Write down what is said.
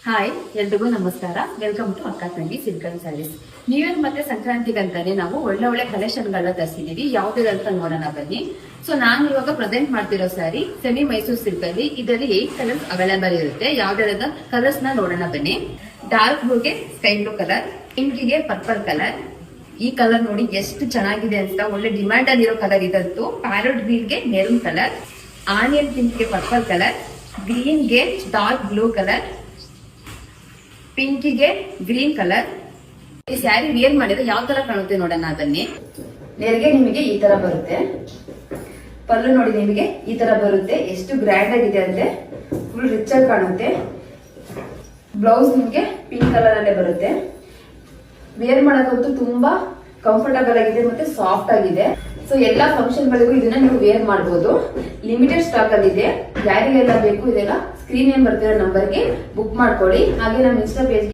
Hi, ಎಲ್ರಿಗೂ ನಮಸ್ಕಾರ. Welcome to ಅಕ್ಕ ತಂಗಿ ಸಿಲ್ಕನ್ ಸ್ಯಾರೀಸ್. ನ್ಯೂ ಇಯರ್ ಮತ್ತೆ ಸಂಕ್ರಾಂತಿಗಂತಾನೆ ನಾವು ಒಳ್ಳೆ ಕಲೆಕ್ಷನ್ ಗಳನ್ನ ತರಿಸಿದೀವಿ. ಯಾವ್ದಂತ ನೋಡೋಣ ಬನ್ನಿ. ಸೊ ನಾನು ಇವಾಗ ಪ್ರೆಸೆಂಟ್ ಮಾಡ್ತಿರೋ ಸ್ಯಾರಿ ಸೆಮಿ ಮೈಸೂರು ಸಿಲ್ಕ್ ಅಲ್ಲಿ. ಇದರಲ್ಲಿ 8 ಕಲರ್ಸ್ ಅವೈಲೇಬಲ್ ಇರುತ್ತೆ. ಯಾವ್ದಾರದ ಕಲರ್ಸ್ ನ ನೋಡೋಣ ಬನ್ನಿ. ಡಾರ್ಕ್ ಬ್ಲೂಗೆ ಸ್ಕೈ ಬ್ಲೂ ಕಲರ್, ಪಿಂಕ್ಗೆ ಪರ್ಪಲ್ ಕಲರ್. ಈ ಕಲರ್ ನೋಡಿ ಎಷ್ಟು ಚೆನ್ನಾಗಿದೆ ಅಂತ. ಒಳ್ಳೆ ಡಿಮ್ಯಾಂಡ್ ಅಲ್ಲಿರೋ ಕಲರ್ ಇದಂತೂ. ಪ್ಯಾರಟ್ ಗ್ರೀನ್ ಗೆ ಮೆರೂನ್ ಕಲರ್, ಆನಿಯನ್ ಪಿಂಕ್ ಗೆ ಪರ್ಪಲ್ ಕಲರ್, ಗ್ರೀನ್ ಗೆ ಡಾರ್ಕ್ ಬ್ಲೂ ಕಲರ್, ಪಿಂಕಿಗೆ ಗ್ರೀನ್ ಕಲರ್. ಈ ಸ್ಯಾರಿ ವೇರ್ ಮಾಡಿದ್ರೆ ಯಾವ ತರ ಕಾಣುತ್ತೆ ನೋಡೋಣ ಬನ್ನಿ. ನೆರಿಗೆ ನಿಮಗೆ ಈ ತರ ಬರುತ್ತೆ. ಪಲ್ಲು ನೋಡಿ ನಿಮಗೆ ಈ ತರ ಬರುತ್ತೆ. ಎಷ್ಟು ಗ್ರ್ಯಾಂಡ್ ಆಗಿದೆ ಅಂದ್ರೆ ಫುಲ್ ರಿಚ್ ಆಗಿ ಕಾಣುತ್ತೆ. ಬ್ಲೌಸ್ ನಿಮಗೆ ಪಿಂಕ್ ಕಲರ್ ಅಲ್ಲೇ ಬರುತ್ತೆ. ವೇರ್ ಮಾಡೋಕ್ಕಂತೂ ತುಂಬಾ ಕಂಫರ್ಟಬಲ್ ಆಗಿದೆ ಮತ್ತೆ ಸಾಫ್ಟ್ ಆಗಿದೆ. ಸೊ ಎಲ್ಲಾ ಫಂಕ್ಷನ್ ಗಳಿಗೂ ಇದನ್ನ ನೀವು ವೇರ್ ಮಾಡಬಹುದು. ಲಿಮಿಟೆಡ್ ಸ್ಟಾಕ್ ಅಲ್ಲಿ ಇದೆ. ಯಾರಿಗೆಲ್ಲ ಬೇಕು ಇದೆಲ್ಲ ಸ್ಕ್ರೀನ್ ಏನ್ ಬರ್ತಿರೋ ನಂಬರ್ಗೆ ಬುಕ್ ಮಾಡ್ಕೊಳ್ಳಿ. ಹಾಗೆ ನಮ್ಮ ಇನ್ಸ್ಟಾ ಪೇಜ್